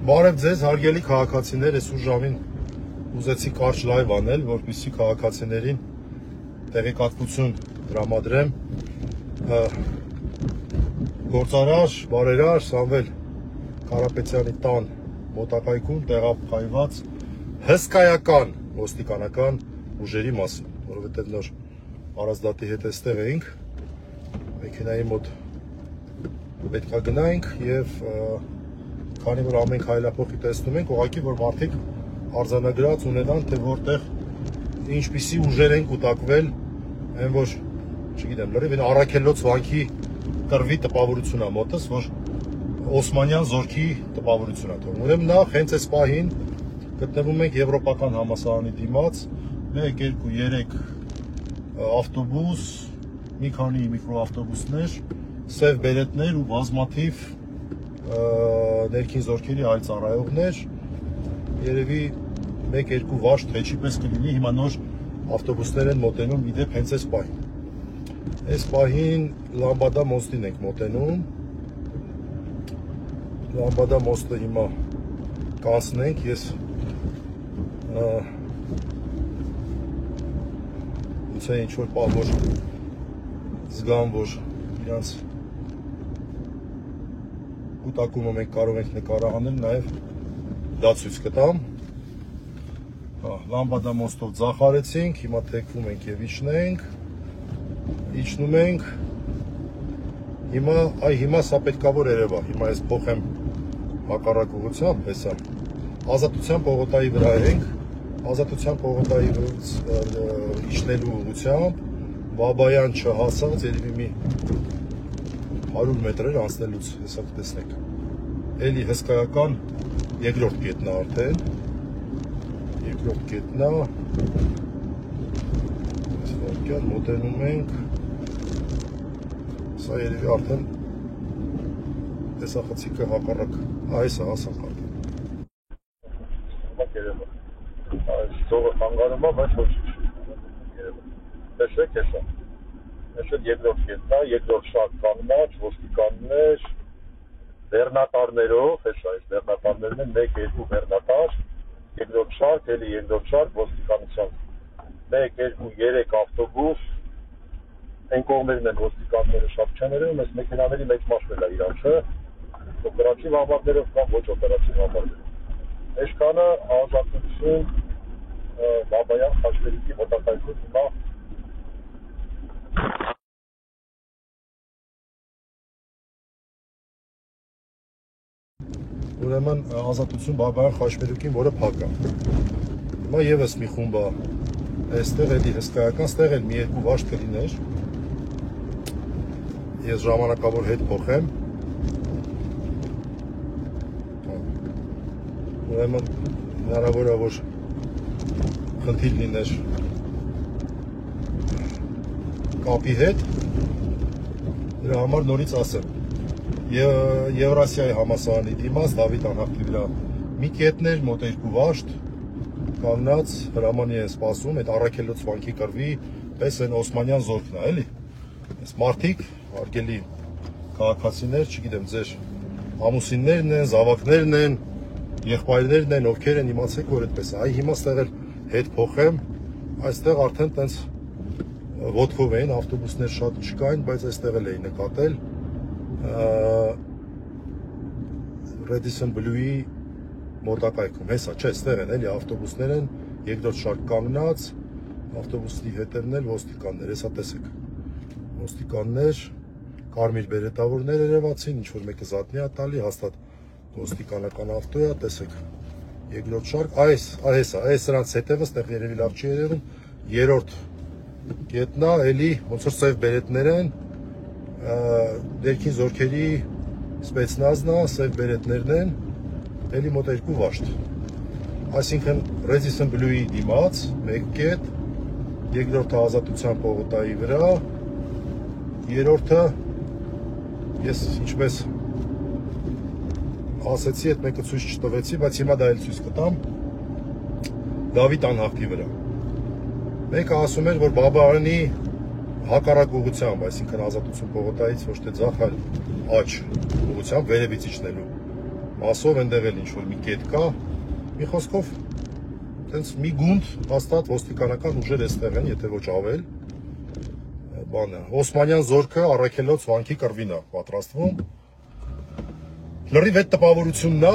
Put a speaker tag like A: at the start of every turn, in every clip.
A: Բարև ձեզ, հարգելի քաղաքացիներ, այսօր ժամին ուզեցի կարճ լայվ անել, որպեսզի քաղաքացիներին տեղեկատվություն տրամադրեմ։ Գործարար, բարերար Սամվել Կարապետյանի տան մոտակայքում տեղափոխված հսկայական ոստիկանական ուժերի մասին, որովհետև նոր Արազդատի հետ էստեղ էինք, մեքենայի մոտ պետք է գնայինք եւ քանի որ ամեն քայլափոխի տեսնում ենք, ուղղակի որ մարդիկ արձանագրած ունենան, թե որտեղ ինչպիսի ուժեր են կուտակվել, այն որ, չգիտեմ, լրիվ Առաքելոց վանքի կռվի տպավորությունա մոտս, որ Օսմանյան զորքի տպավորությունա թողնում։ Ուրեմն նախ հենց այս պահին գտնվում ենք Եվրոպական համալսարանի դիմաց, 1, 2, 3 ավտոբուս, մի քանի միկրոավտոբուսներ, սև բերետներ ու բազմաթիվ ներքին զորքերի այլ ծառայողներ, երևի 1-2 վաշ թեչի պես կլինի, հիմա նոր ավտոբուսներ են մոտենում իդեպ հենց այս պահին։ Այս պահին Լամբադա մոստին ենք մոտենում, Լամբադա մոստը հիմա կանցնենք, ես ուցե ինչ-որ պահ որ զգամ, որ իրանց կուտակումը մենք կարող ենք նկարահանել, նաև դա ցույց կտամ։ Լամբադա մոստով ձախարեցինք, հիմա թեքվում ենք եւ իջնում ենք։ Հիմա սա պետքավոր երևա, հիմա ես փոխեմ հակառակ ուղղությամբ, հեսա։ Ազատության պողոտայի վրա ենք, Ազատության պողոտայի իջնելու ուղղությամբ, Բաբայան չհասած, երևի մի 100 մետրեր անցնելուց, հեսա կտեսնեք։ Էլի հսկայական երկրորդ կետն է արդեն, երկրորդ կետն է, այսվարկյան մոտենում ենք, սա երևի արդեն տեսախցիկը հակառակ, այս է հասանք արդեն։ Ծողը խանգարում է, բայց ոչ տեսեք հեսա, այսօր երկրորդ կետն է, երկրորդ շարք կանգնած, ոստիկաններ, բեռնատարներով, հեսա այս բեռնատարներն են, 1-2 բեռնատար, երկրորդ շարք, էլի երկրորդ շարք, ոստիկանության 1-2-3 ավտոբուս, այն կողմերն են ոստիկանները շատ չեն երևում, այս մեքենաների մեծ մասն է իրանքը, օպերատիվ համարներով կամ ոչ օպերատիվ համարներով։ Այսքանը Ազատություն Բաբայան Խաչմերուկի մոտակայքում հիմա Ուրեմն Ազատություն Բաբայան Խաչմերուկին, որը փակ է։ Հիմա եւս մի խումբ է, այստեղ էլի հսկայական, ստեղ էլ մի երկու վաշտ կլիներ։ Ես ժամանակավոր հետ փոխեմ։ Ուրեմն հնարավոր է, որ խնդիր լիներ կապի հետ, դրա համար նորից ասեմ։ Եվրասիայի համալսարանի դիմաց Դավիթ անհապտի վրա մի կետներ, մոտ 2 վաշտ կանգնած հրամանի են սպասում, այդ Առաքելոց վանքի կռվի պես են Օսմանյան զորքն է, էլի։ Այս մարդիկ, հարգելի քաղաքացիներ, չգիտեմ, ձեր ամուսիններն են, զավակներն են, եղբայրներն են, ովքեր են, իմացեք, որ այդպես է։ Հիմա ստեղ էլ հետ փոխեմ, այստեղ արդեն տենց ոտքով էին, ավտոբուսներ շատ չկային, բայց այստեղ էլ էին նկատել Radisson Blu-ի մոտակայքում, հեսա, չէ, ստեղ են, էլի ավտոբուսներ են, երկրորդ շարք կանգնած, ավտոբուսի հետևն էլ ոստիկաններ, հեսա տեսեք, ոստիկաններ, կարմիր բերետավորներ երևացին, ինչ-որ մեկը զատնի է տալի, հաստատ ոստիկանական ավտո է, տեսեք, երկրորդ շարք, հեսա, այս սրանց հետևը, ստեղ երևի լավ չի երևում, երրորդ կետնա, էլի, ոնց որ սև բերետներ են, ներքին զորքերի սպեցնազն է, սև բերետներն են, էլի մոտ 2 վաշտ։ Այսինքն Radisson Blu-ի դիմաց, 1 կետ, երկրորդը Ազատության պողոտայի վրա, երրորդը ես ինչպես ասեցի, այդ մեկը ցույց չտվեցի, բայց հիմա դա էլ ցույց կտամ, Դավիթ անհապտի վրա։ Մեկը ասում էր, որ Բաբայանի հակառակ ուղղությամբ, այսինքն Ազատություն պողոտայից ոչ թե ձախ, այլ աջ ուղղությամբ վերևից իջնելու մասով այնտեղ էլ ինչ-որ մի կետ կա, մի խոսքով, տենց մի գունդ հաստատ ոստիկանական ուժեր էստեղ են, եթե ոչ ավել, բանը, Օսմանյան զորքը Առաքելոց վանքի կռվին է պատրաստվում, լրիվ այդ տպավորությունն է,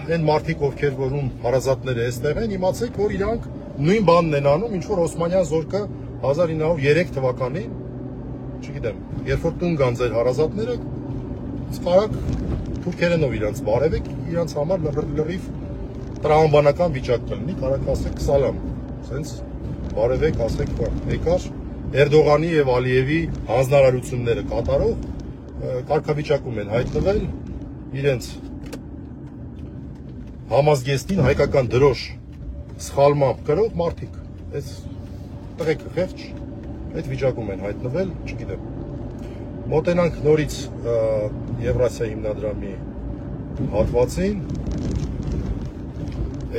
A: այն մարդիկ, ովքեր որում հարազատները էստեղ են, իմացեք, որ իրանք նույն բանն են անում, ինչ որ Օսմանյան զորքը 1903 թվականին, չգիտեմ, երբ որ տուն կան ձեր հարազատները, կարակ թուրքերենով իրանց բարևեք, իրանց համար լրիվ տրամաբանական վիճակ կլինի, կարակ ասեք սալամ, սենց բարևեք, ասեք եկար Էրդողանի եւ Ալիևի հանձնարարությունները կատարող կարգավիճակում են հայտնվել իրենց համազգեստին հայկական դրոշ սխալմամբ կրող մարդիկ, այս տղեկը խեղճ, այդ վիճակում են հայտնվել, չգիտեմ, մոտենանք նորից Եվրասիա հիմնադրամի հատվածին,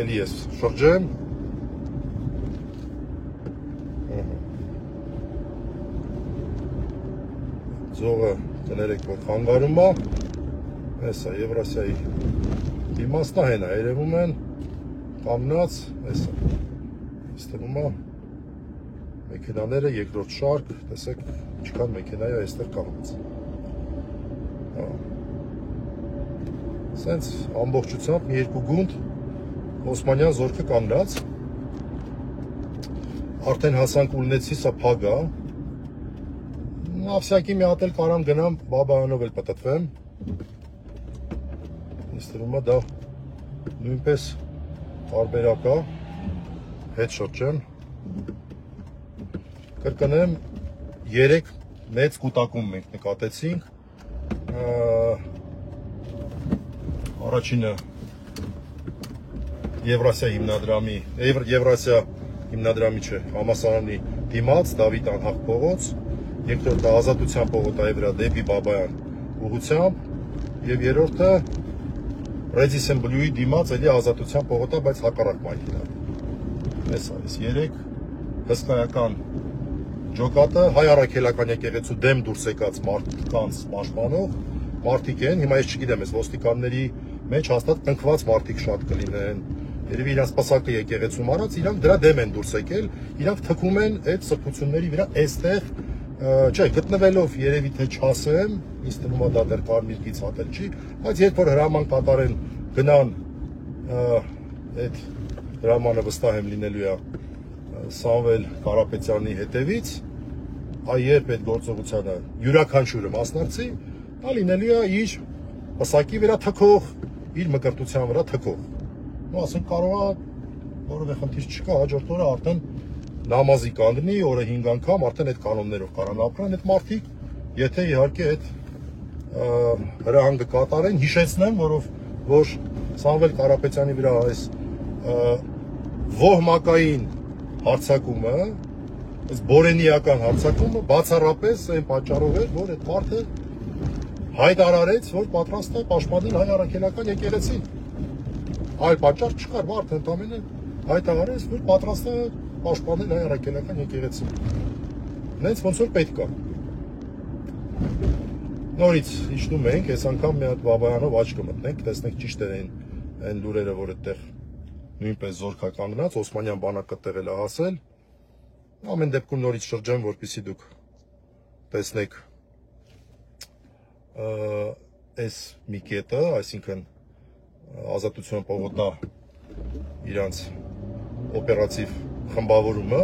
A: էլի ես շրջեմ, ձողը կներեք, որ խանգարում է, էսա Եվրասիայի դիմասնա հենա երևում են, կամնած, էսա, իստերում է, մեքենաները, երկրորդ շարք, տեսեք, ինչքան մեքենա է այստեղ կանգնած։ Սենց ամբողջությամբ մի երկու գունդ Օսմանյան զորքը կանգնած, արդեն հասանք Ուլնեցի, սա փագ է, ավսյակի մի հատ էլ կարամ գնամ, Բաբայանով էլ պտտվեմ, իստերում է դա նույնպես տարբերակ է, հետ շրջեմ, կրկնեմ, 3 մեծ կուտակում մենք նկատեցինք, առաջինը Եվրասիա հիմնադրամի չէ, համալսարանի դիմաց, Դավիթ անհախ փողոց, երկրորդը Ազատության պողոտայի վրա դեպի Բաբայան ուղղությամբ, եւ երրորդը Ռեդիսեն Բլյուի դիմաց էլի Ազատության պողոտա, բայց հակառակ մայթին։ Էս 3 հսկայական ջոկատը հայ առաքելական եկեղեցու դեմ դուրս եկած մարդկանց պաշտպանող մարդիկ են, հիմա ես չգիտեմ, այս ոստիկանների մեջ հաստատ տնկված մարդիկ շատ կլինեն, երևի իրանց սպասակը եկեղեցում արած, իրանք դրա դեմ են դուրս եկել, իրանք թքում են այդ սրբությունների վրա այստեղ, չէ, գտնվելով երևի թե չասեմ, ինձ թվում է դա դեռ կարմիր գիծ հատել չի, բայց երբ որ հրաման կատարեն գնան այդ հրամանը վստահ եմ լինելու է Սամվել Կարապետյանի հետևից, երբ այդ գործողությանը յուրաքանչյուրը մասնակցի, դա լինելու է իր պսակի վրա թքող, իր մկրտության վրա թքող։ Ու ասենք կարող է որևէ խնդիր չկա, հաջորդ օրը արդեն նամազի կանգնի, օրը 5 անգամ արդեն այդ կանոններով կարան ապրեն այդ մարդիկ, եթե իհարկե այդ հրահանգը կատարեն, հիշեցնեմ, որ Սամվել Կարապետյանի վրա այս ոհմակային հարձակումը, այս բորենիական հարձակումը բացառապես այն պատճառով էր, որ այդ մարդը հայտարարեց, որ պատրաստ է պաշտպանել հայ առաքելական եկեղեցին։ Այլ պատճառ չկար, մարդը ընդամենը հայտարարեց, որ պատրաստ է պաշտպանել հայ առաքելական եկեղեցին։ Նենց ոնց որ պետք է։ Նորից իջնում ենք, այս անգամ մի հատ Բաբայանով աչք կմտնենք, տեսնենք ճիշտ է այն լուրերը, որ այդտեղ նույնպես զորքա կանգնած, Օսմանյան բանակը տեղել է հասել։ Ամեն դեպքում նորից շրջեմ, որպեսզի դուք տեսնեք այս մի կետը, այսինքն Ազատություն պողոտա իրանց օպերատիվ խմբավորումը,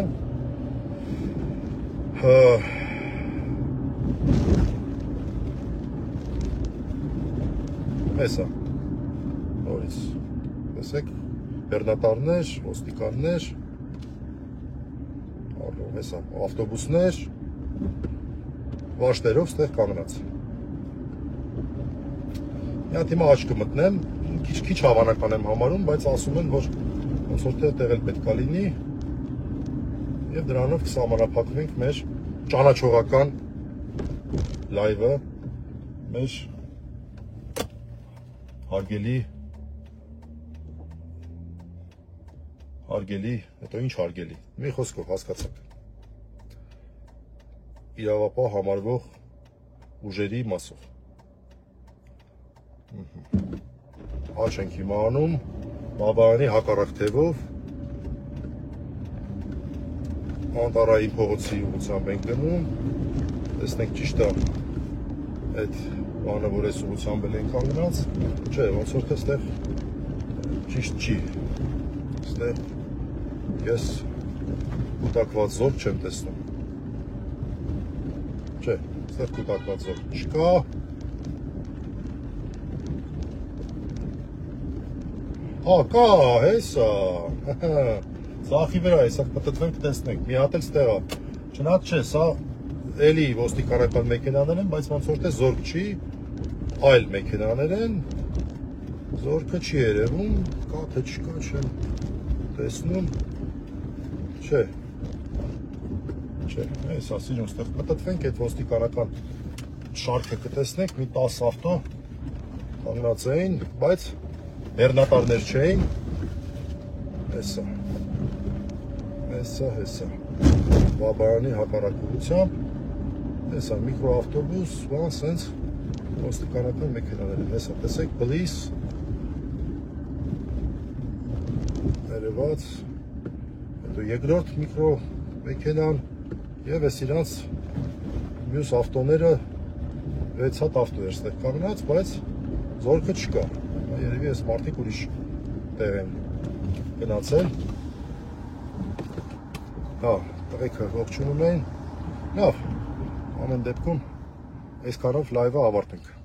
A: հեսա, նորից, տեսեք, բեռնատարներ, ոստիկաններ, հեսա, ավտոբուսներ, վաշտերով ստեղ կանգնած։ Մի հատ հիմա աչքը մտնեմ, քիչ հավանական եմ համարում, բայց ասում են, որ ոնց որ տեղել պետք է լինի եւ դրանով կսահմանափակվենք մեր ճանաչողական լայվը, մեր հարգելի, հետո ինչ հարգելի, մի խոսքով հասկացաք, իրավապահ համարվող ուժերի մասով։ աչ ենք հիմա անում, Բաբայանի հակառակ թևով, Անտարային փողոցի ուղղությամբ ենք գնում, տեսնենք ճիշտ է այդ բանը, որ այս ուղղությամբ էլ ենք կանգնած, չէ, ոնց որ թե ստեղ ճիշտ չի, ստեղ ես կուտակված զորք չեմ տեսնում, չէ, ստեղ կուտակված զորք չկա, կա, հեսա, ծախի վրա, հեսա կպտտվենք տեսնենք, մի հատ էլ ստեղ է, չնայած չէ, սա էլի ոստիկանական մեքենաներ են, բայց ոնց որ թե զորք չի, այլ մեքենաներ են, զորքը չի երևում, կա թե չկա, չեմ տեսնում, չէ, հեսա սիրուն ստեղ պտտվենք, այդ ոստիկանական շարքը կտեսնենք, մի 10 ավտո կանգնած էին, բայց հեռնատարներ չէին, հեսա, Բաբայանի հակառակ ուղղությամբ, հեսա միկրոավտոբուս, բան սենց ոստիկանական մեքենաներ են, հեսա տեսեք, բլիս, ներված, հետո երկրորդ միկրո մեքենան և ես իրանց մյուս ավտոները 6 հատ ավտո էր ստեղ կանգնած, բայց զորքը չկա, երևի ես մարդիկ ուրիշ տեղ են գնացել, տղեքը ողջունում էին, լավ, ամեն դեպքում այսքանով լայվը ավարտենք։